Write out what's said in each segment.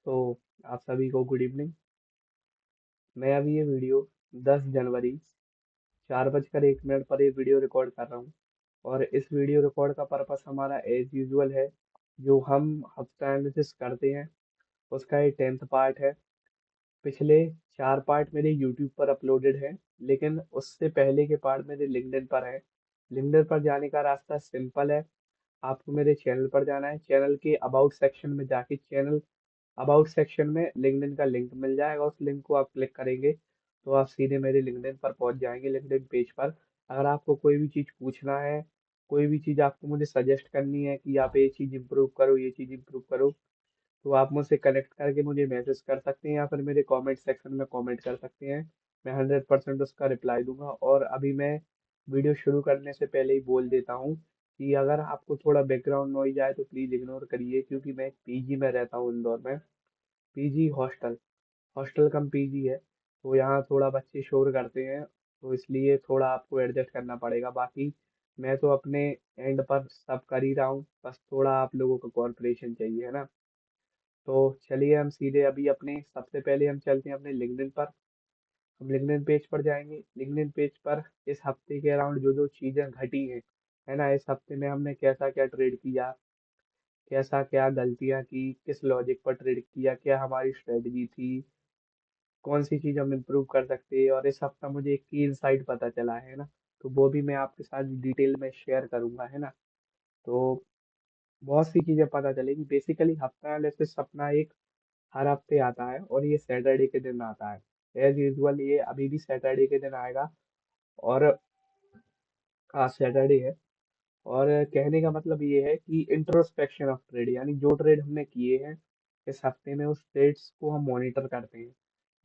तो आप सभी को गुड इवनिंग। मैं अभी ये वीडियो 10 जनवरी 4:01 पर ये वीडियो रिकॉर्ड कर रहा हूँ। और इस वीडियो रिकॉर्ड का पर्पस हमारा एज यूजुअल है, जो हम हफ्ता एनालिसिस करते हैं उसका ये 10th पार्ट है। पिछले 4 पार्ट मेरे यूट्यूब पर अपलोडेड है, लेकिन उससे पहले के पार्ट मेरे लिंक्डइन पर है। लिंक्डइन पर जाने का रास्ता सिंपल है। आपको मेरे चैनल पर जाना है। चैनल के अबाउट सेक्शन में जाके चैनल अबाउट सेक्शन में लिंक्डइन का लिंक मिल जाएगा। उस लिंक को आप क्लिक करेंगे तो आप सीधे मेरे लिंक्डइन पर पहुंच जाएंगे, लिंक्डइन पेज पर। अगर आपको कोई भी चीज़ पूछना है, कोई भी चीज़ आपको मुझे सजेस्ट करनी है कि आप ये चीज़ इंप्रूव करो, ये चीज़ इंप्रूव करो, तो आप मुझसे कनेक्ट करके मुझे मैसेज कर सकते हैं या फिर मेरे कमेंट सेक्शन में कमेंट कर सकते हैं। मैं 100% उसका रिप्लाई दूंगा। और अभी मैं वीडियो शुरू करने से पहले ही बोल देता हूँ कि अगर आपको थोड़ा बैकग्राउंड नॉइज आए तो प्लीज़ इग्नोर करिए, क्योंकि मैं एक पीजी में रहता हूँ इंदौर में। पीजी हॉस्टल, हॉस्टल कम पीजी है, तो यहाँ थोड़ा बच्चे शोर करते हैं, तो इसलिए थोड़ा आपको एडजस्ट करना पड़ेगा। बाकी मैं तो अपने एंड पर सब कर ही रहा हूँ, बस थोड़ा आप लोगों को कॉर्पोरेशन चाहिए, है ना। तो चलिए हम सीधे अभी अपने सबसे पहले हम चलते हैं अपने लिंक्डइन पर। हम लिंक्डइन पेज पर जाएंगे। लिंक्डइन पेज पर इस हफ्ते के अराउंड जो जो चीज़ें घटी हैं, है ना, इस हफ्ते में हमने कैसा क्या ट्रेड किया, कैसा क्या गलतियां की, किस लॉजिक पर ट्रेड किया, क्या हमारी स्ट्रेटजी थी, कौन सी चीज़ हम इम्प्रूव कर सकते हैं। और इस हफ्ता मुझे एक की इंसाइट पता चला है ना, तो वो भी मैं आपके साथ डिटेल में शेयर करूंगा, है ना। तो बहुत सी चीज़ें पता चलेगी। बेसिकली हफ्ता एनालिसिस अपना एक हर हफ्ते आता है और ये सैटरडे के दिन आता है। एज यूजुअल ये अभी भी सैटरडे के दिन आएगा। और आज सैटरडे है। और कहने का मतलब ये है कि इंट्रोस्पेक्शन ऑफ ट्रेड, यानी जो ट्रेड हमने किए हैं इस हफ्ते में, उस ट्रेड्स को हम मॉनिटर करते हैं।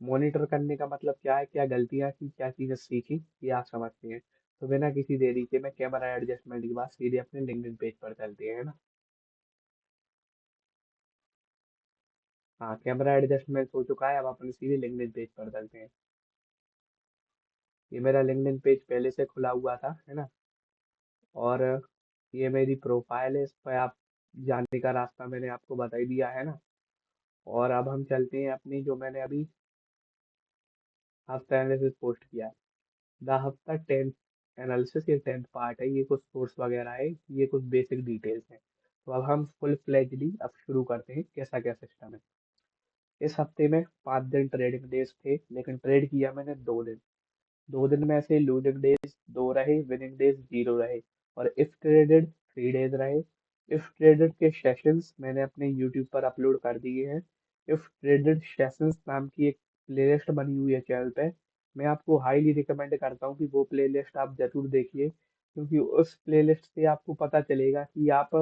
मॉनिटर करने का मतलब क्या है, क्या गलतियां की, क्या चीजें सीखी, ये आप समझते हैं। तो बिना किसी देरी के मैं कैमरा एडजस्टमेंट के बाद सीधे अपने लिंक्डइन पेज पर चलते हैं, है ना। हाँ, कैमरा एडजस्टमेंट हो चुका है, अब अपन सीधे लिंक्डइन पेज पर चलते हैं। ये मेरा लिंक्डइन पेज पहले से खुला हुआ था, है ना। और ये मेरी प्रोफाइल है, इस पर आप जाने का रास्ता मैंने आपको बता ही दिया, है ना। और अब हम चलते हैं अपनी, जो मैंने अभी हफ्ता एनालिसिस पोस्ट किया है, द हफ्ता 10th एनालिसिस, ये 10th पार्ट है। ये कुछ सोर्स वगैरह है, ये कुछ बेसिक डिटेल्स हैं। तो अब हम फुल फ्लेजली अब शुरू करते हैं कैसा क्या सिस्टम है। इस हफ्ते में 5 दिन ट्रेडिंग डेज थे, लेकिन ट्रेड किया मैंने 2 दिन। 2 दिन में ऐसे लूजिंग डेज 2 रहे, विनिंग डेज 0 रहे। और इफ ट्रेडेड 3 डेज रहे। इफ ट्रेडेड के सेशंस मैंने अपने यूट्यूब पर अपलोड कर दिए हैं। इफ ट्रेडेड सेशंस नाम की एक प्लेलिस्ट बनी हुई है चैनल पे। मैं आपको हाईली रिकमेंड करता हूँ कि वो प्लेलिस्ट आप जरूर देखिए, क्योंकि उस प्लेलिस्ट से आपको पता चलेगा कि आप,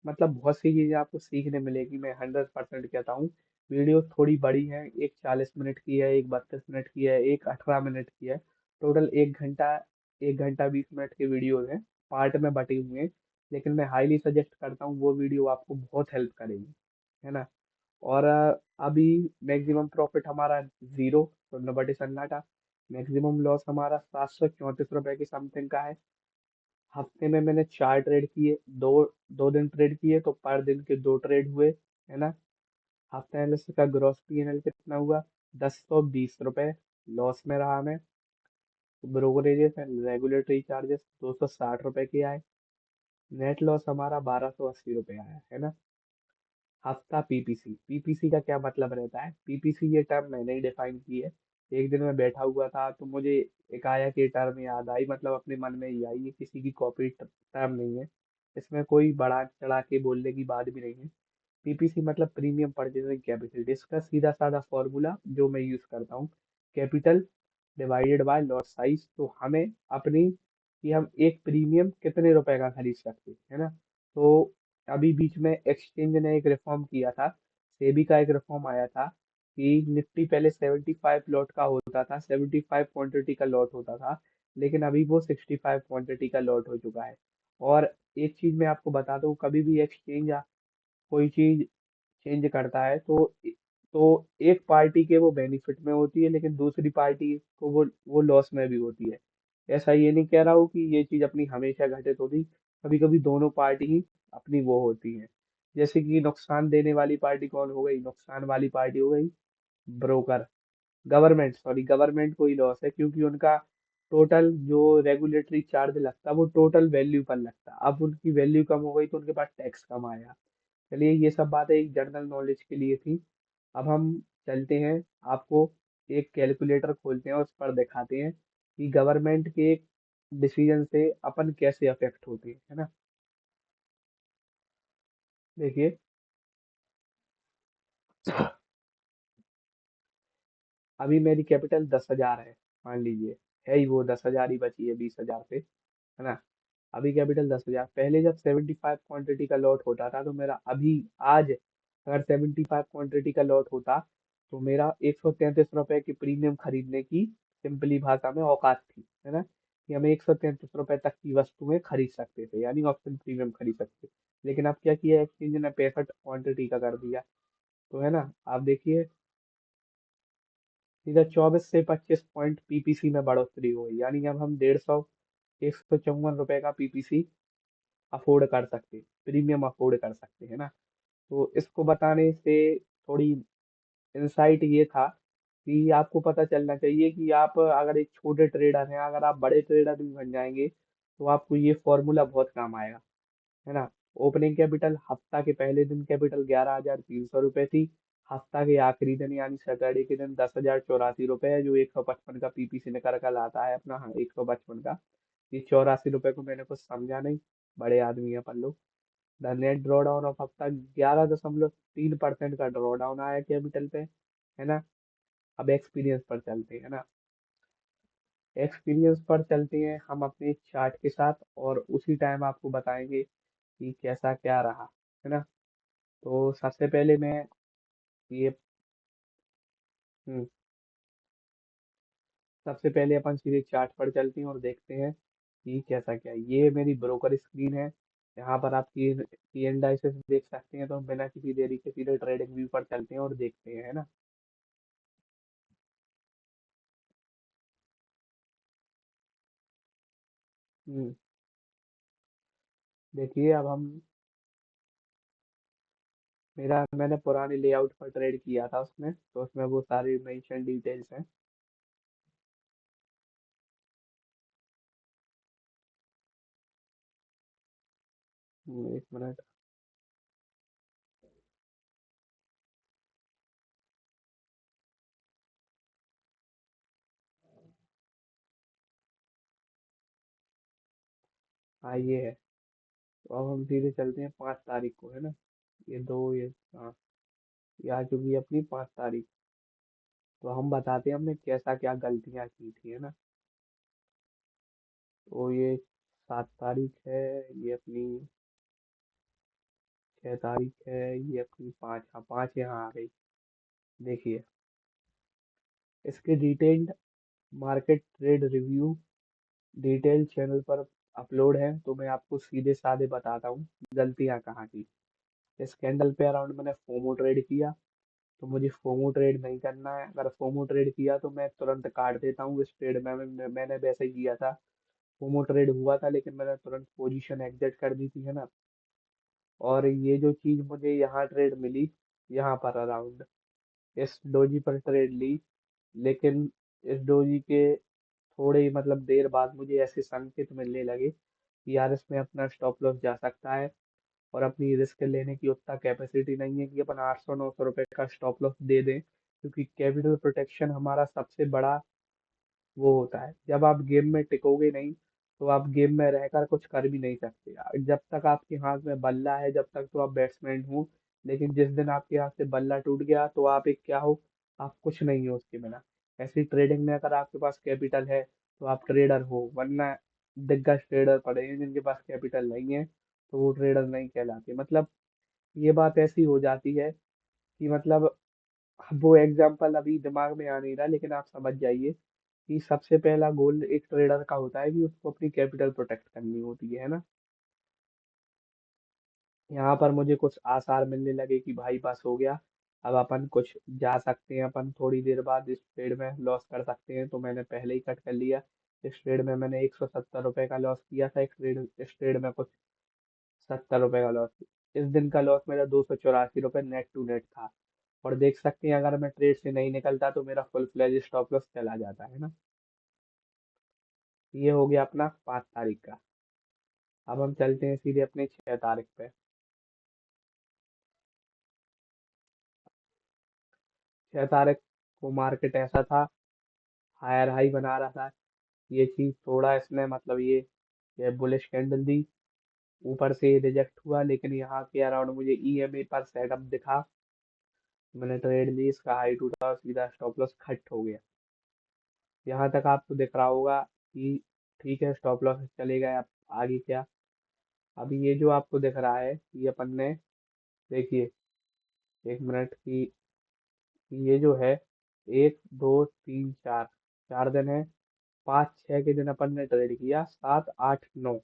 मतलब बहुत सी चीजें आपको सीखने मिलेगी। मैं 100% कहता हूँ। वीडियो थोड़ी बड़ी है, एक 40 मिनट की है, एक 32 मिनट की है, एक 18 मिनट की है। टोटल 1 घंटा, 1 घंटा 20 मिनट के वीडियोज हैं, पार्ट में बटे हुए हैं। लेकिन मैं हाईली सजेस्ट करता हूँ, वो वीडियो आपको बहुत हेल्प करेगी, है ना। और अभी मैक्सिमम प्रॉफिट हमारा 0, शून्य बटे सन्नाटा। मैक्सिमम लॉस हमारा 734 रुपए की समथिंग का है। हफ्ते में मैंने 4 ट्रेड किए, दो 2 दिन ट्रेड किए, तो पर दिन के 2 ट्रेड हुए, है ना। हफ्ता एनालिसिस का ग्रॉस पीएनएल कितना हुआ, 1020 रुपए लॉस में रहा मैं। ब्रोकरेजेस एंड रेगुलेटरी चार्जेस 260 रुपए के आए। नेट लॉस हमारा 1280 रुपये आया, है ना। हफ्ता पीपीसी, पीपीसी का क्या मतलब रहता है, पीपीसी ये टर्म मैंने ही डिफाइन की है। एक दिन मैं बैठा हुआ था तो मुझे एक आया कि टर्म याद आई, मतलब अपने मन में ही आई, ये किसी की कॉपी टर्म नहीं है। इसमें कोई बड़ा चढ़ा के बोलने की बात भी नहीं है। पीपीसी मतलब प्रीमियम परचेसिंग कैपेसिटी। इसका सीधा साधा फॉर्मूला जो मैं यूज करता हूँ, capital divided by lot size. तो हमें अपनी, कि हम एक प्रीमियम कितने रुपए का खरीद सकते हैं, है ना। तो अभी बीच में एक्सचेंज ने एक रिफॉर्म किया था, सेबी का एक रिफॉर्म आया था कि निफ्टी पहले 75 लॉट का होता था, 75 क्वांटिटी का लॉट होता था, लेकिन अभी वो 65 क्वांटिटी का लॉट हो चुका है। और एक चीज मैं आपको बता दूं, कभी भी एक्सचेंज कोई चीज चेंज करता है तो एक पार्टी के वो बेनिफिट में होती है, लेकिन दूसरी पार्टी को वो लॉस में भी होती है। ऐसा ये नहीं कह रहा हूँ कि ये चीज अपनी हमेशा घटित होती, कभी कभी दोनों पार्टी ही अपनी वो होती है। जैसे कि नुकसान देने वाली पार्टी कौन हो गई, नुकसान वाली पार्टी हो गई ब्रोकर, गवर्नमेंट, सॉरी गवर्नमेंट को ही लॉस है, क्योंकि उनका टोटल जो रेगुलेटरी चार्ज लगता है वो टोटल वैल्यू पर लगता है। अब उनकी वैल्यू कम हो गई तो उनके पास टैक्स कम आया। चलिए ये सब बातें एक जनरल नॉलेज के लिए थी। अब हम चलते हैं, आपको एक कैलकुलेटर खोलते हैं और उस पर दिखाते हैं कि गवर्नमेंट के डिसीजन से अपन कैसे अफेक्ट होते हैं, है ना। देखिए, अभी मेरी कैपिटल 10,000 है, मान लीजिए, है ही वो 10,000 ही बची है 20,000 पे, है ना। अभी कैपिटल 10,000, पहले जब 75 क्वांटिटी का लॉट होता था तो मेरा अभी, आज अगर 75 क्वांटिटी का लॉट होता तो मेरा 133 रुपए की प्रीमियम खरीदने की, सिंपली भाषा में, औकात थी, है ना, कि हम 133 रुपए तक की वस्तुएं खरीद सकते थे, यानी ऑप्शन प्रीमियम खरीद सकते थे। लेकिन अब क्या किया एक्सचेंज ने, 65 क्वांटिटी का कर दिया। तो है ना, आप देखिए, सीधा 24 से 25 पॉइंट पीपीसी में बढ़ोतरी हुई, यानी अब हम 154 रुपए का पीपीसी अफोर्ड कर सकते, प्रीमियम अफोर्ड कर सकते हैं ना। तो इसको बताने से थोड़ी इंसाइट ये था कि आपको पता चलना चाहिए कि आप अगर एक छोटे ट्रेडर हैं, अगर आप बड़े ट्रेडर भी बन जाएंगे तो आपको ये फॉर्मूला बहुत काम आएगा, है ना। ओपनिंग कैपिटल, हफ्ता के पहले दिन कैपिटल 11,300 रुपये थी। हफ्ता के आखिरी दिन यानी सैटरडे के दिन 10,084 रुपये है, जो 155 का पीपीसी निकल कर लाता है अपना, हाँ 155 का। ये 84 रुपये को मैंने कुछ समझा नहीं, बड़े आदमी है अपन लोग। The net draw down of हफ्ता, 11.3% का ड्रॉ डाउन आया कैपिटल पे, है ना। अब एक्सपीरियंस पर चलते हैं ना, एक्सपीरियंस पर चलते हैं हम अपने चार्ट के साथ, और उसी टाइम आपको बताएंगे कि कैसा क्या रहा, है ना। तो सबसे पहले मैं ये, हम्म, सबसे पहले अपन सीधे चार्ट पर चलते हैं और देखते हैं कि कैसा क्या है। ये मेरी ब्रोकर स्क्रीन है, यहाँ पर आप की एनालिसिस देख सकते हैं। तो हम बिना किसी देरी के सीधे ट्रेडिंग व्यू पर चलते हैं और देखते हैं, है ना। हम्म, देखिए अब हम, मैंने पुराने लेआउट पर ट्रेड किया था उसमें, तो उसमें वो सारी मेंशन डिटेल्स हैं। 1 मिनट। हाँ ये है। तो अब हम सीधे चलते हैं 5 तारीख को, है ना। ये दो, ये, हाँ, ये आ चुकी है अपनी 5 तारीख। तो हम बताते हैं हमने कैसा क्या गलतियां की थी, है ना। तो ये 7 तारीख है, ये अपनी 6 तारीख है, ये अपनी 5, हाँ 5 यहाँ आ गई। देखिए, इसके detailed market trade review detail channel पर अपलोड है, तो मैं आपको सीधे साधे बताता हूँ गलतियाँ कहाँ की। इस कैंडल पे अराउंड मैंने फोमो ट्रेड किया, तो मुझे फोमो ट्रेड नहीं करना है। अगर फोमो ट्रेड किया तो मैं तुरंत काट देता हूँ इस ट्रेड में, मैंने वैसे ही किया था। फोमो ट्रेड हुआ था लेकिन मैंने तुरंत पोजीशन एग्जिट कर दी थी, है ना। और ये जो चीज मुझे यहाँ ट्रेड मिली, यहाँ पर अराउंड इस डोजी पर ट्रेड ली, लेकिन इस डोजी के थोड़े ही मतलब देर बाद मुझे ऐसे संकेत मिलने लगे कि यार इसमें अपना स्टॉप लॉस जा सकता है, और अपनी रिस्क लेने की उतना कैपेसिटी नहीं है कि अपन 800-900 रुपए का स्टॉप लॉस दे दें, क्योंकि कैपिटल प्रोटेक्शन हमारा सबसे बड़ा वो होता है। जब आप गेम में टिकोगे नहीं तो आप गेम में रहकर कुछ कर भी नहीं सकते। जब तक आपके हाथ में बल्ला है जब तक तो आप बैट्समैन हो, लेकिन जिस दिन आपके हाथ से बल्ला टूट गया तो आप एक क्या हो, आप कुछ नहीं हो उसके बिना। ऐसी ट्रेडिंग में अगर आपके पास कैपिटल है तो आप ट्रेडर हो, वरना दिग्गज ट्रेडर पड़े हैं जिनके पास कैपिटल नहीं है तो वो ट्रेडर नहीं कहलाते। मतलब ये बात ऐसी हो जाती है कि मतलब, वो एग्जाम्पल अभी दिमाग में आ नहीं रहा, लेकिन आप समझ जाइए कि सबसे पहला गोल एक ट्रेडर का होता है कि उसको अपनी कैपिटल प्रोटेक्ट करनी होती है ना। यहाँ पर मुझे कुछ आसार मिलने लगे कि भाई बस हो गया, अब अपन कुछ जा सकते हैं, अपन थोड़ी देर बाद इस ट्रेड में लॉस कर सकते हैं, तो मैंने पहले ही कट कर लिया। इस ट्रेड में मैंने 170 रुपए का लॉस किया था, इस ट्रेड में कुछ 70 रुपए का लॉस। इस दिन का लॉस मेरा 284 रुपये नेट टू नेट था। और देख सकते हैं अगर मैं ट्रेड से नहीं निकलता तो मेरा फुल फ्लेज स्टॉप लॉस चला जाता है ना। ये हो गया अपना 5 तारीख का। अब हम चलते हैं सीधे अपने 6 तारीख पे। 6 तारीख को मार्केट ऐसा था, हायर हाई बना रहा था। ये चीज थोड़ा इसने मतलब ये बुलिश कैंडल दी, ऊपर से रिजेक्ट हुआ, लेकिन यहाँ के अराउंड मुझे ईएमए पर सेटअप दिखा। मैंने ट्रेड ली, इसका हाई टूटा और सीधा स्टॉप लॉस खट हो गया। यहाँ तक आपको दिख रहा होगा कि ठीक है, स्टॉप लॉस चले गए। अब आगे क्या? अभी ये जो आपको दिख रहा है, ये अपन ने, देखिए, 1 मिनट की, ये जो है, 1 2 3 4, 4 दिन है। 5 6 के दिन अपन ने ट्रेड किया, 7 8 9,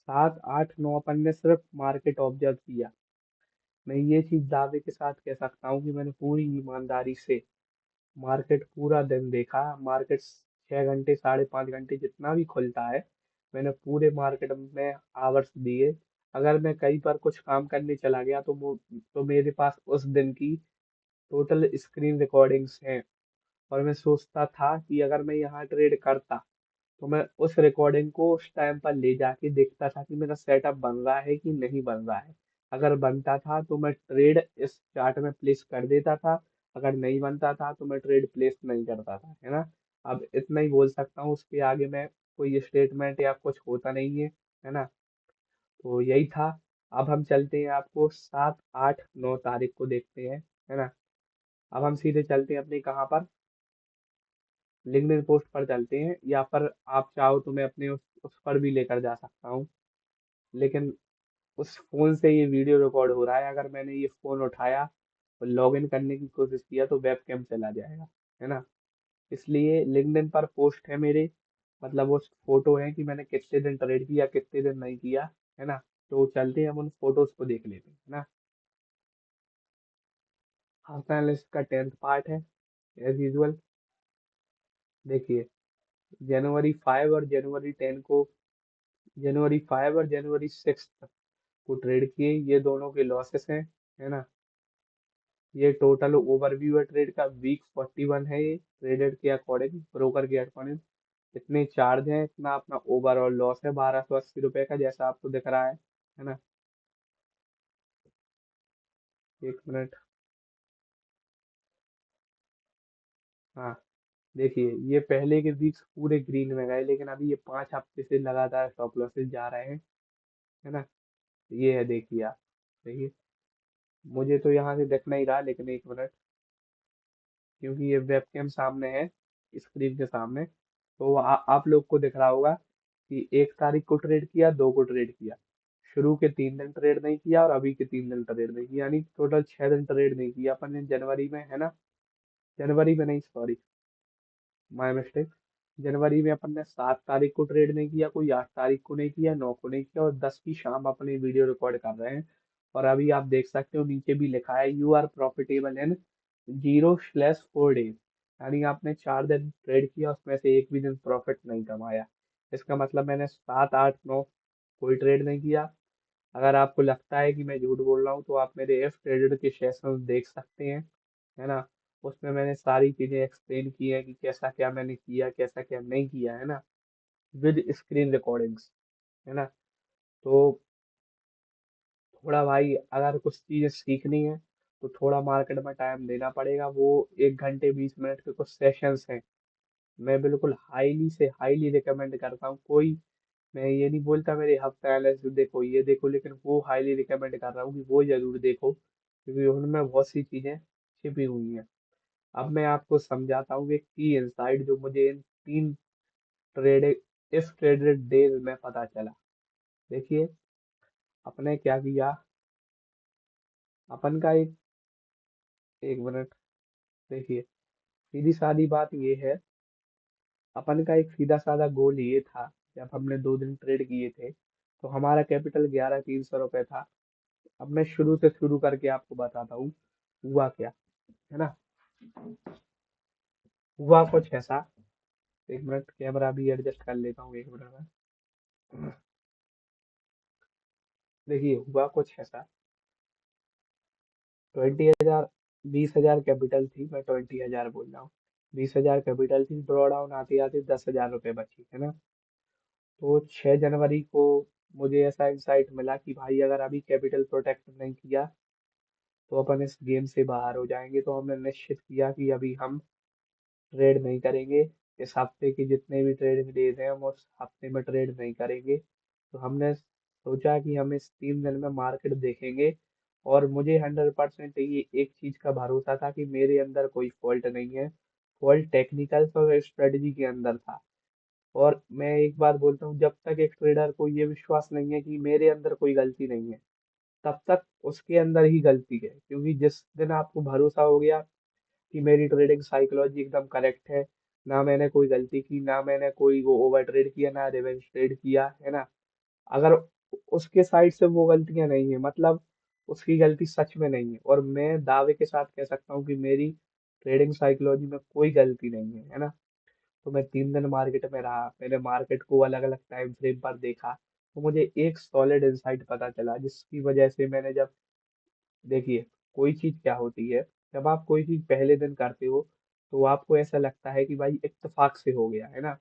7 8 9 अपन ने सिर्फ मार्केट ऑब्जर्व किया। मैं ये चीज दावे के साथ कह सकता हूँ कि मैंने पूरी ईमानदारी से मार्केट पूरा दिन देखा। मार्केट 6 घंटे 5.5 घंटे जितना भी खुलता है, मैंने पूरे मार्केट में आवर्स दिए। अगर मैं कहीं पर कुछ काम करने चला गया तो मेरे पास उस दिन की टोटल स्क्रीन रिकॉर्डिंग्स हैं। और मैं सोचता था कि अगर मैं यहाँ ट्रेड करता तो मैं उस रिकॉर्डिंग को उस टाइम पर ले जाके देखता था कि मेरा सेटअप बन रहा है कि नहीं बन रहा है। अगर बनता था तो मैं ट्रेड इस चार्ट में प्लेस कर देता था, अगर नहीं बनता था तो मैं ट्रेड प्लेस नहीं करता था, है ना। अब इतना ही बोल सकता हूँ, उसके आगे मैं कोई स्टेटमेंट या कुछ होता नहीं है ना। तो यही था। अब हम चलते हैं, आपको 7 8 9 तारीख को देखते हैं, है ना। अब हम सीधे चलते हैं अपनी कहाँ पर, लिंक्डइन पोस्ट पर चलते हैं, या पर आप चाहो तो मैं अपने उस पर भी लेकर जा सकता हूँ। लेकिन उस फोन से ये वीडियो रिकॉर्ड हो रहा है, अगर मैंने ये फोन उठाया और लॉग इन करने की कोशिश किया तो वेब कैम चला जाएगा, है ना। इसलिए लिंक्डइन पर पोस्ट है मेरे, मतलब वो फोटो है कि मैंने कितने दिन ट्रेड किया कितने दिन नहीं किया, है ना। तो चलते हैं, हम उन फोटोज को देख लेते हैं, है ना। हाफ एनालिस्ट का 10th पार्ट है, एज यूजुअल। देखिए, जनवरी 5 और जनवरी 6 को ट्रेड किए, ये दोनों के लॉसेस हैं, है ना। ये टोटल ओवरव्यू है ट्रेड का, वीक 41 है, ये ट्रेडेड के अकॉर्डिंग, ब्रोकर के अकॉर्डिंग। इतने चार्ज हैं, इतना अपना ओवरऑल लॉस है 1280 रुपए का, जैसा आपको दिख रहा है ना। 1 मिनट। हाँ, देखिए, ये पहले के वीक्स पूरे ग्रीन में गए, लेकिन अभी ये 5 हफ्ते से लगातार स्टॉप लॉसेस जा रहे हैं, है ना। ये है, देखिए आप, देखिए, मुझे तो यहाँ से दिख नहीं रहा, लेकिन 1 मिनट, क्योंकि ये वेबकैम सामने है, स्क्रीन के सामने, तो आप लोग को दिख रहा होगा कि 1 तारीख को ट्रेड किया, 2 को ट्रेड किया, शुरू के 3 दिन ट्रेड नहीं किया, और अभी के 3 दिन ट्रेड नहीं किया, यानी टोटल 6 दिन ट्रेड नहीं किया अपन ने जनवरी में, है ना। जनवरी में नहीं, सॉरी, माय मिस्टेक। जनवरी में अपन ने 7 तारीख को ट्रेड नहीं किया, कोई 8 तारीख को नहीं किया, 9 को नहीं किया, और 10 की शाम अपनी वीडियो रिकॉर्ड कर रहे हैं। और अभी आप देख सकते हो नीचे भी लिखा है, you are profitable in 0/4 days, यानी आपने 4 दिन ट्रेड किया, उसमें से एक भी दिन प्रॉफिट नहीं कमाया। इसका मतलब मैंने 7 8 9 कोई ट्रेड नहीं किया। अगर आपको लगता है कि मैं झूठ बोल रहा हूँ तो आप मेरे एफ ट्रेडेड के सेशंस देख सकते हैं, है ना। उसमें मैंने सारी चीजें एक्सप्लेन की है कि कैसा क्या मैंने किया, कैसा क्या नहीं किया, है ना, विद स्क्रीन रिकॉर्डिंग्स, है ना। तो थोड़ा भाई, अगर कुछ चीजें सीखनी है तो थोड़ा मार्केट में टाइम देना पड़ेगा। वो 1 घंटे 20 मिनट के कुछ सेशंस हैं, मैं बिल्कुल हाईली से हाईली रिकमेंड करता हूँ। कोई, मैं ये नहीं बोलता मेरे हफ्ता एनालिसिस देखो ये देखो, लेकिन वो हाईली रिकमेंड कर रहा हूँ कि वो जरूर देखो, क्योंकि उनमें बहुत सी चीजें छिपी हुई हैं। अब मैं आपको समझाता हूँ एक की इंसाइट जो मुझे इन 3 इफ ट्रेडेड डेज में पता चला। देखिए, अपने क्या किया, अपन का 1 मिनट, देखिए, सीधी सादी बात ये है, अपन का एक सीधा साधा गोल ये था, जब हमने 2 दिन ट्रेड किए थे तो हमारा कैपिटल 11,300 रुपये था। अब मैं शुरू से शुरू करके आपको बताता हूँ हुआ क्या, है ना। हुआ कुछ ऐसा, 1 मिनट, कैमरा भी एडजस्ट कर लेता हूँ 1 मिनट में। देखिए, हुआ कुछ ऐसा, 20,000, 20,000 कैपिटल थी, मैं 20,000 बोल रहा हूँ। 20,000 कैपिटल थी, ड्रॉ डाउन आते आते 10,000 रुपये बची है ना। तो 6 जनवरी को मुझे ऐसा इंसाइट मिला कि भाई अगर अभी कैपिटल प्रोटेक्ट नहीं किया तो अपन इस गेम से बाहर हो जाएंगे। तो हमने निश्चित किया कि अभी हम ट्रेड नहीं करेंगे। इस हफ्ते के जितने भी ट्रेडिंग डेज हैं हम उस हफ्ते में ट्रेड नहीं करेंगे। तो हमने सोचा कि हम इस 3 दिन में मार्केट देखेंगे। और मुझे 100% ये एक चीज का भरोसा था कि मेरे अंदर कोई फॉल्ट नहीं है। फॉल्ट टेक्निकल और स्ट्रेटजी के अंदर था। और मैं एक बात बोलता हूँ, जब तक एक ट्रेडर को ये विश्वास नहीं है कि मेरे अंदर कोई गलती नहीं है, तब तक उसके अंदर ही गलती है। क्योंकि जिस दिन आपको भरोसा हो गया कि मेरी ट्रेडिंग साइकोलॉजी एकदम करेक्ट है, ना मैंने कोई गलती की, ना मैंने कोई वो ओवर ट्रेड किया, ना रिवेंज ट्रेड किया है ना, अगर उसके साइड से वो गलतियां नहीं है, मतलब उसकी गलती सच में नहीं है, और मैं दावे के साथ कह सकता हूँ कि मेरी ट्रेडिंग साइकोलॉजी में कोई गलती नहीं है ना। तो मैं 3 दिन मार्केट में रहा, मैंने मार्केट को अलग अलग टाइम फ्रेम पर देखा, तो मुझे एक सॉलिड इंसाइट पता चला, जिसकी वजह से मैंने जब, देखिए, कोई चीज क्या होती है, जब आप कोई चीज पहले दिन करते हो तो आपको ऐसा लगता है कि भाई इत्तेफाक से हो गया है ना।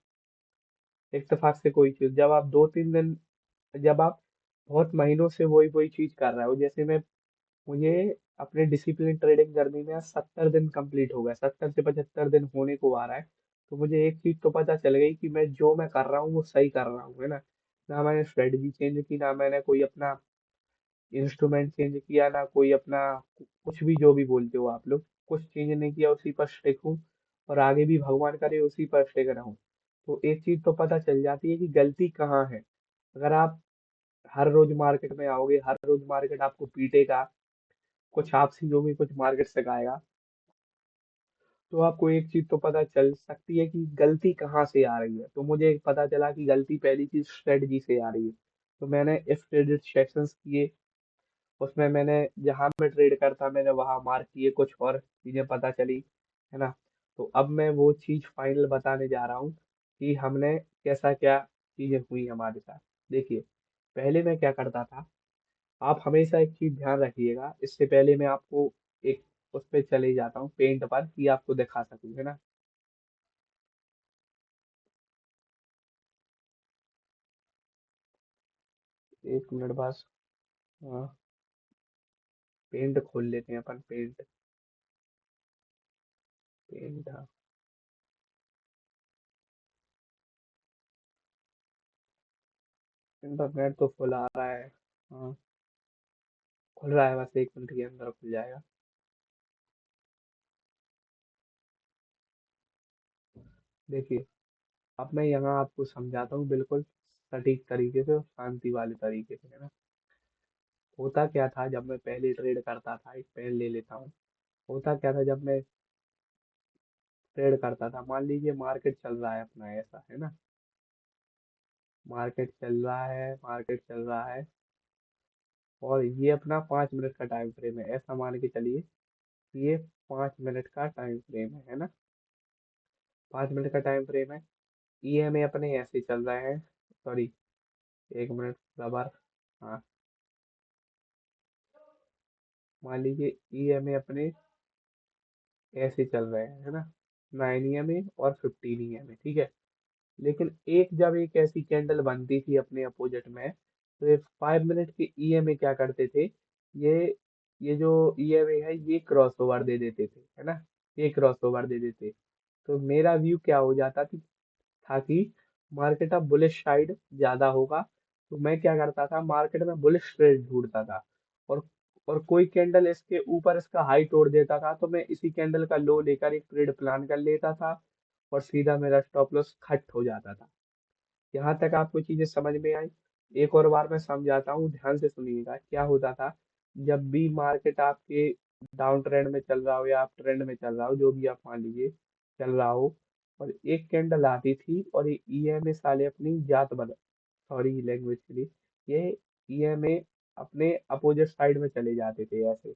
इत्तेफाक से कोई चीज, जब आप 2-3 दिन, जब आप बहुत महीनों से वही वही चीज कर रहे हो, जैसे मैं, मुझे अपने डिसिप्लिन ट्रेडिंग जर्नी में 70 दिन कंप्लीट हो गए, 70 से 75 दिन होने को आ रहा है। तो मुझे एक चीज तो पता चल गई कि मैं जो मैं कर रहा हूँ वो सही कर रहा हूँ है ना। ना मैंने स्ट्रेटजी चेंज की, ना मैंने कोई अपना इंस्ट्रूमेंट चेंज किया, ना कोई अपना कुछ भी, जो भी बोलते हो आप लोग, कुछ चेंज नहीं किया, उसी पर स्टिक हूँ। और आगे भी भगवान करे उसी पर स्टिक रहूं। तो एक चीज तो पता चल जाती है कि गलती कहाँ है। अगर आप हर रोज मार्केट में आओगे, हर रोज मार्केट आपको पीटेगा, कुछ आप सीखोगे, कुछ मार्केट सिखाएगा, तो आपको एक चीज तो पता चल सकती है कि गलती कहाँ से आ रही है। तो मुझे पता चला कि गलती पहली चीज स्ट्रेटजी से आ रही है। तो मैंने इफ क्रेडिट सेशंस किए, उसमें मैंने जहां मैं ट्रेड करता मैंने वहां मार्क किए, कुछ और चीजें पता चली है ना। तो अब मैं वो चीज फाइनल बताने जा रहा हूँ कि हमने कैसा क्या चीजें हुई हमारे साथ। देखिए, पहले मैं क्या करता था, आप हमेशा एक चीज ध्यान रखिएगा, इससे पहले मैं आपको एक उस पे चले जाता हूँ पेंट पर कि आपको दिखा सकूँ है ना। 1 मिनट बस। हाँ, पेंट खोल लेते हैं अपन, पेंट। पेंट, हाँ। इंटरनेट तो फुल आ रहा है। हाँ, खुल रहा है, बस 1 मिनट के अंदर खुल जाएगा। देखिए, अब मैं यहाँ आपको समझाता हूँ बिल्कुल सटीक तरीके से और शांति वाले तरीके से है ना। होता क्या था जब मैं पहले ट्रेड करता था, एक पेन ले लेता हूँ। होता क्या था जब मैं ट्रेड करता था, मान लीजिए मार्केट चल रहा है अपना ऐसा है ना, मार्केट चल रहा है, मार्केट चल रहा है, और ये अपना 5 मिनट का टाइम फ्रेम है, ऐसा मान के चलिए कि ये 5 मिनट का टाइम फ्रेम है ना। 5 मिनट का टाइम फ्रेम है। ईएमए अपने ऐसे चल रहे हैं, सॉरी, 1 मिनट रबर। हाँ, मान लीजिए ईएमए अपने ऐसे चल रहे हैं है ना, 9 ईएमए और 15 ईएमए, ठीक है। लेकिन एक, जब एक ऐसी कैंडल बनती थी अपने अपोजिट में, तो ये 5 मिनट के ईएमए क्या करते थे, ये ये जो ईएमए है ये क्रॉस ओवर दे देते थे है ना, ये क्रॉस ओवर दे देते। तो मेरा व्यू क्या हो जाता था कि मार्केट अब बुलिश साइड ज्यादा होगा। तो मैं क्या करता था, मार्केट में बुलिश ट्रेड ढूंढता था। और और कोई कैंडल इसके ऊपर इसका हाई तोड़ देता था तो मैं इसी कैंडल का लो लेकर एक ट्रेड प्लान कर लेता था, और सीधा मेरा स्टॉप लॉस खट हो जाता था। यहाँ तक आपको चीजें समझ में आई। एक और बार मैं समझाता हूँ, ध्यान से सुनिएगा क्या होता था। जब भी मार्केट आपके डाउन ट्रेंड में चल रहा हो या आप ट्रेंड में चल रहा हो, जो भी आप मान लीजिए चल रहा हो, और एक कैंडल आती थी और ये ईएमए साले अपनी जात बदल, सॉरी लैंग्वेज के लिए, ये ईएमए अपने अपोजिट साइड में चले जाते थे ऐसे,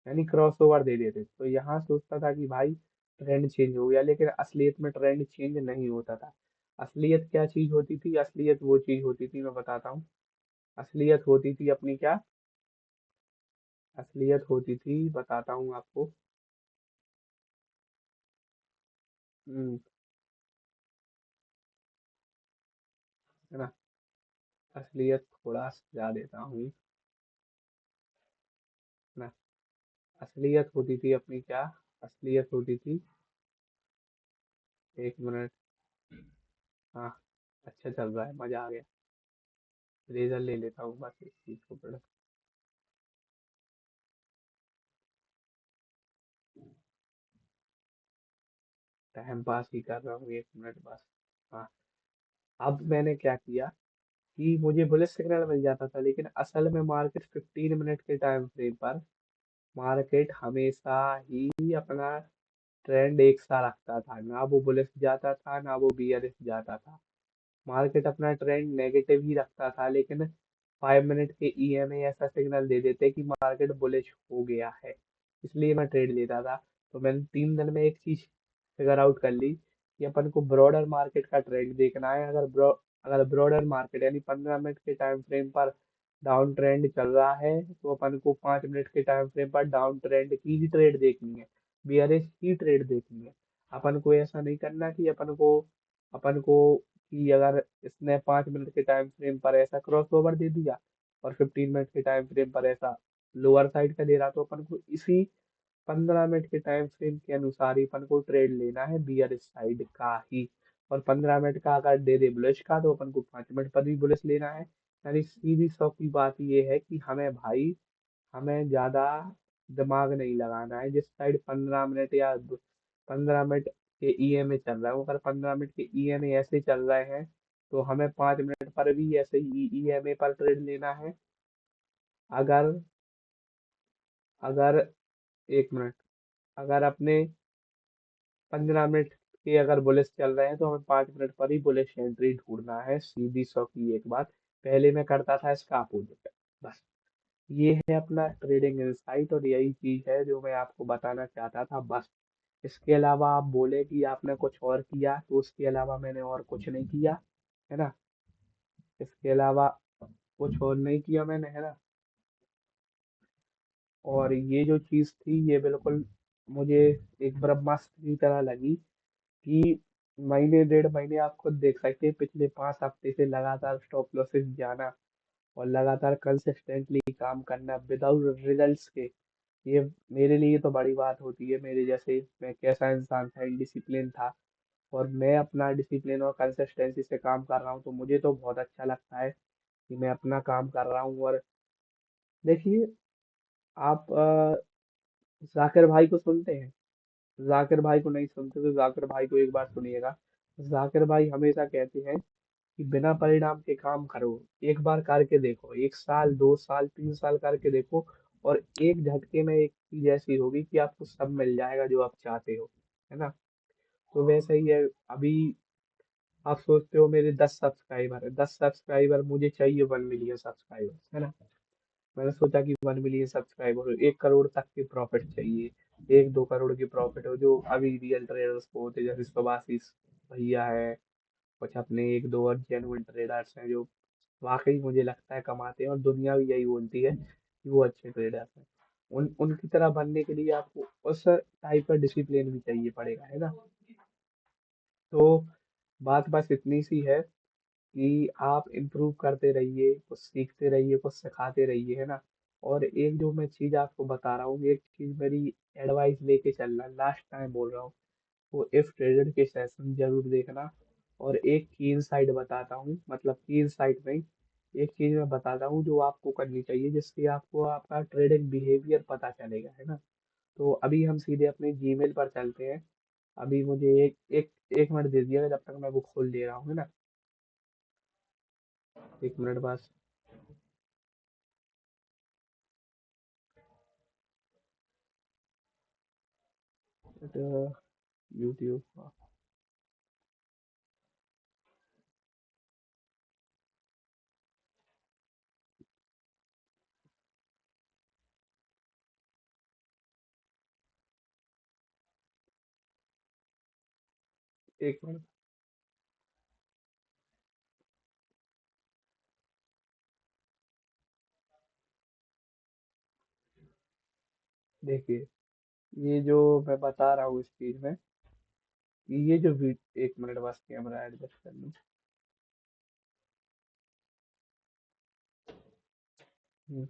यानी क्रॉस ओवर दे देते। तो यहाँ सोचता था कि भाई ट्रेंड चेंज हो गया, लेकिन असलियत में ट्रेंड चेंज नहीं होता था। असलियत क्या चीज होती थी, असलियत वो चीज होती थी, मैं बताता हूँ। असलियत होती थी अपनी क्या, असलियत होती थी, बताता हूँ आपको। हम्म, है ना। असलियत थोड़ा समझा देता हूँ, है ना। असलियत होती थी अपनी क्या, असलियत होती थी। एक मिनट। हाँ, अच्छा चल रहा है, मजा आ गया। रेजर ले लेता हूँ बस इस चीज को पढ़। टाइम पास ही कर रहा हूँ, एक मिनट बस। हाँ, अब मैंने क्या किया कि मुझे बुलेट सिग्नल मिल जाता था, लेकिन असल में मार्केट 15 मिनट के टाइम फ्रेम पर मार्केट हमेशा ही अपना ट्रेंड एक सा रखता था, ना वो बुलिश जाता था ना वो बियरिश जाता था। मार्केट अपना ट्रेंड नेगेटिव ही रखता था, लेकिन 5 मिनट के ईएमए ऐसा सिग्नल दे देते कि मार्केट बुलिश हो गया है, इसलिए मैं ट्रेड लेता था। तो मैंने 3 दिन में एक चीज फिगर आउट कर ली कि अपन को ब्रॉडर मार्केट का ट्रेंड देखना है। अगर ब्रॉडर मार्केट यानी 15 मिनट के टाइम फ्रेम पर डाउन ट्रेंड चल रहा है, तो अपन को 5 मिनट के टाइम फ्रेम पर डाउन ट्रेंड की ही ट्रेड देखनी है, बियरिश की ट्रेड देखनी है। अपन को ऐसा नहीं करना कि अपन को कि अगर इसने 5 मिनट के टाइम फ्रेम पर ऐसा क्रॉस ओवर दे दिया और 15 मिनट के टाइम फ्रेम पर ऐसा लोअर साइड का दे रहा, तो अपन को इसी 15 मिनट के टाइम फ्रेम के अनुसार ही अपन को ट्रेड लेना है, बियर साइड का ही। और 15 मिनट का अगर दे दे बुलिश का, तो अपन को 5 मिनट पर भी बुलिश लेना है। यानी सीधी सौ की बात ये है कि हमें ज्यादा दिमाग नहीं लगाना है। जिस साइड 15 मिनट या 15 मिनट के ईएमए चल रहा है, वो अगर 15 मिनट के ईएमए ऐसे चल रहे हैं, तो हमें 5 मिनट पर भी ऐसे ही ईएमए पर ट्रेड लेना है। अगर अगर एक मिनट, अगर अपने 15 मिनट के अगर बुलिश चल रहे हैं, तो हमें 5 मिनट पर ही बुलिश एंट्री ढूंढना है, सीधी सौ की एक बात। पहले मैं करता था इसका अपोजिट। बस, ये है अपना ट्रेडिंग इंसाइट, और यही चीज है जो मैं आपको बताना चाहता था बस। इसके अलावा आप बोले कि आपने कुछ और किया, तो उसके अलावा मैंने और कुछ नहीं किया, है ना। इसके अलावा कुछ और नहीं किया मैंने, है ना। और ये जो चीज थी, ये बिल्कुल मुझे एक ब्रह्मास्त्र की तरह लगी कि महीने 1.5 महीने आप खुद देख सकते हैं, पिछले 5 हफ्ते से लगातार स्टॉप लॉसेस जाना और लगातार कंसिस्टेंटली काम करना विदाउट रिजल्ट्स के। ये मेरे लिए तो बड़ी बात होती है। मेरे जैसे मैं कैसा इंसान था, इनडिसिप्लिन था, और मैं अपना डिसिप्लिन और कंसिस्टेंसी से काम कर रहा हूँ, तो मुझे तो बहुत अच्छा लगता है कि मैं अपना काम कर रहा हूँ। और देखिए, आप जाकिर भाई को सुनते हैं? जाकिर भाई को नहीं सुनते तो जाकिर भाई को एक बार सुनिएगा। जाकिर भाई हमेशा कहते हैं कि बिना परिणाम के काम करो, एक बार करके देखो, 1 साल 2 साल 3 साल करके देखो, और एक झटके में एक चीज ऐसी होगी कि आपको सब मिल जाएगा जो आप चाहते हो, है ना। तो वैसे ही है। अभी आप सोचते हो मेरे 10 सब्सक्राइबर है, 10 सब्सक्राइबर मुझे चाहिए 1 मिलियन सब्सक्राइबर, है ना। मैंने सोचा कि 1 मिलियन सब्सक्राइबर हो, 1 करोड़ तक की प्रॉफिट चाहिए, 1-2 करोड़ की प्रॉफिट हो, जो अभी रियल ट्रेडर्स को होते, जैसे सुभाशीष भैया है, कुछ अपने एक दो और जेन्युइन ट्रेडर्स हैं जो वाकई मुझे लगता है कमाते हैं, और दुनिया भी यही बोलती है कि वो अच्छे ट्रेडर्स हैं। उनकी तरह बनने के लिए आपको उस टाइप का डिसिप्लिन भी चाहिए पड़ेगा, है ना। तो बात बस इतनी सी है कि आप इम्प्रूव करते रहिए, कुछ सीखते रहिए, कुछ सिखाते रहिए, है ना। और एक जो मैं चीज आपको बता रहा हूँ, एक चीज मेरी एडवाइस लेके चलना, लास्ट टाइम बोल रहा हूँ, वो इफ ट्रेडेड के सेशन जरूर देखना। और एक की इनसाइट बताता हूँ, मतलब की इनसाइट नहीं, एक चीज मैं बताता हूँ जो आपको करनी चाहिए, जिससे आपको आपका ट्रेडिंग बिहेवियर पता चलेगा, है ना। तो अभी हम सीधे अपने जीमेल पर चलते हैं। अभी मुझे एक मिनट दे दिया, जब तक मैं वो खोल ले रहा हूँ, है ना। एक मिनट बस। यूट्यूब। एक मिनट। देखिए, ये जो मैं बता रहा हूँ इस चीज में, कि ये जो एक मिनट बस कैमरा एडजस्ट कर लूँ। हम्म,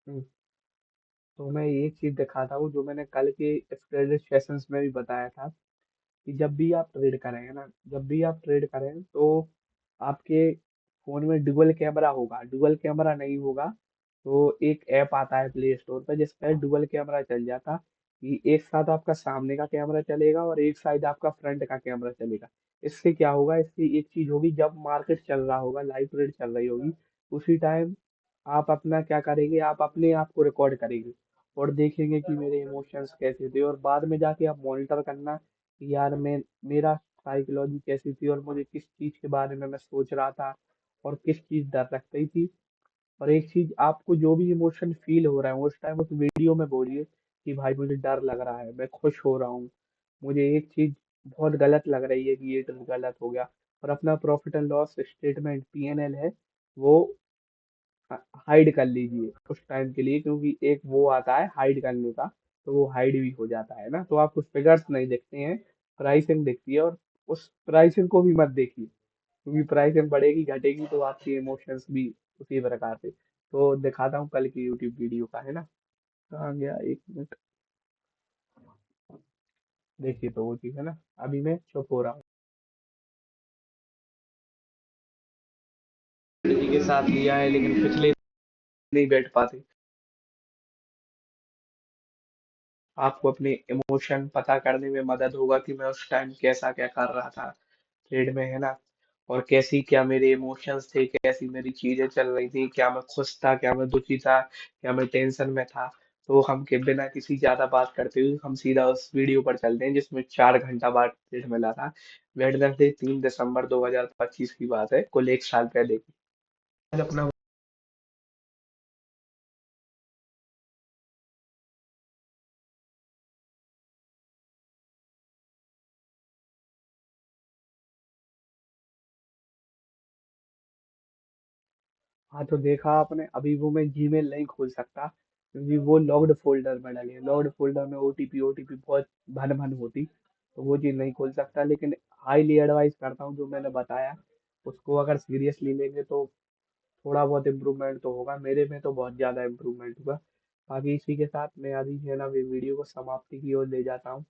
हम्म। तो मैं एक चीज दिखाता हूँ जो मैंने कल के एक्सप्रेस सेशंस में भी बताया था, कि जब भी आप ट्रेड करें ना, जब भी आप ट्रेड करें तो आपके फोन में डुअल कैमरा होगा। डुअल कैमरा नहीं होगा तो एक ऐप आता है प्ले स्टोर पर जिसका डुअल कैमरा चल जाता, कि एक साथ आपका सामने का कैमरा चलेगा और एक साइड आपका फ्रंट का कैमरा चलेगा। इससे क्या होगा, इससे एक चीज होगी, जब मार्केट चल रहा होगा, लाइव ट्रेड चल रही होगी, उसी टाइम आप अपना क्या करेंगे, आप अपने आप को रिकॉर्ड करेंगे और देखेंगे कि मेरे इमोशंस कैसे थे, और बाद में जाके आप मॉनिटर करना कि यार मैं, मेरा साइकोलॉजी कैसी थी और मुझे किस चीज के बारे में मैं सोच रहा था और किस चीज डर लगती थी। और एक चीज, आपको जो भी इमोशन फील हो रहा है उस टाइम उस वीडियो में बोलिए कि भाई मुझे डर लग रहा है, मैं खुश हो रहा हूँ, मुझे एक चीज बहुत गलत लग रही है कि ये तो गलत हो गया। और अपना profit and loss statement PNL है वो हाइड कर लीजिए उस टाइम के लिए, क्योंकि एक वो आता है हाइड करने का, तो वो हाइड भी हो जाता है ना, तो आपको फिगर्स नहीं दिखते हैं, प्राइसिंग दिखती है। और उस प्राइसिंग को भी मत देखिए, क्योंकि प्राइसिंग बढ़ेगी घटेगी तो आपके इमोशंस भी उसी प्रकार से। तो दिखाता हूँ कल की यूट्यूब वीडियो का, है ना। कहाँ गया, एक मिनट। देखिए, तो वो चीज़ है ना, अभी मैं चुप हो रहा हूँ, किसी के साथ लिया है लेकिन पिछले नहीं बैठ पाते। आपको अपने इमोशन पता करने में मदद होगा कि मैं उस टाइम कैसा क्या कर रहा था ट्रेड में, है ना। और कैसी क्या मेरे इमोशंस थे, कैसी मेरी चीजें चल रही थी, क्या मैं खुश था, क्या मैं दुखी था, क्या मैं टेंशन में था। तो हम के बिना किसी ज्यादा बात करते हुए हम सीधा उस वीडियो पर चलते हैं जिसमें 4 घंटा बाद ट्रेड मिला था। वेडनेसडे 3 दिसंबर 2025 की बात है, कुल एक साल पहले की। आज अपना, हाँ तो देखा आपने, अभी वो मैं जीमेल नहीं खोल सकता क्योंकि वो लॉक्ड फोल्डर में डले हैं। लॉक्ड फोल्डर में ओटीपी ओटीपी बहुत भन भन होती, तो वो चीज़ नहीं खोल सकता। लेकिन हाईली एडवाइस करता हूँ जो मैंने बताया, उसको अगर सीरियसली लेंगे तो थोड़ा बहुत इम्प्रूवमेंट तो होगा, मेरे में तो बहुत ज़्यादा इम्प्रूवमेंट हुआ। बाकी इसी के साथ मैं आधी है ना वीडियो को समाप्ति की ओर ले जाता हूँ।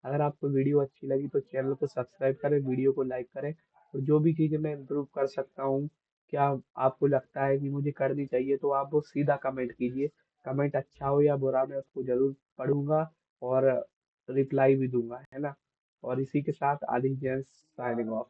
अगर आपको वीडियो अच्छी लगी तो चैनल को सब्सक्राइब करें, वीडियो को लाइक करें, और जो भी चीज़ें मैं इम्प्रूव कर सकता हूँ, क्या आपको लगता है कि मुझे करनी चाहिए, तो आप वो सीधा कमेंट कीजिए। कमेंट अच्छा हो या बुरा मैं उसको जरूर पढ़ूंगा और रिप्लाई भी दूंगा, है ना। और इसी के साथ आदि जेंट्स साइनिंग ऑफ।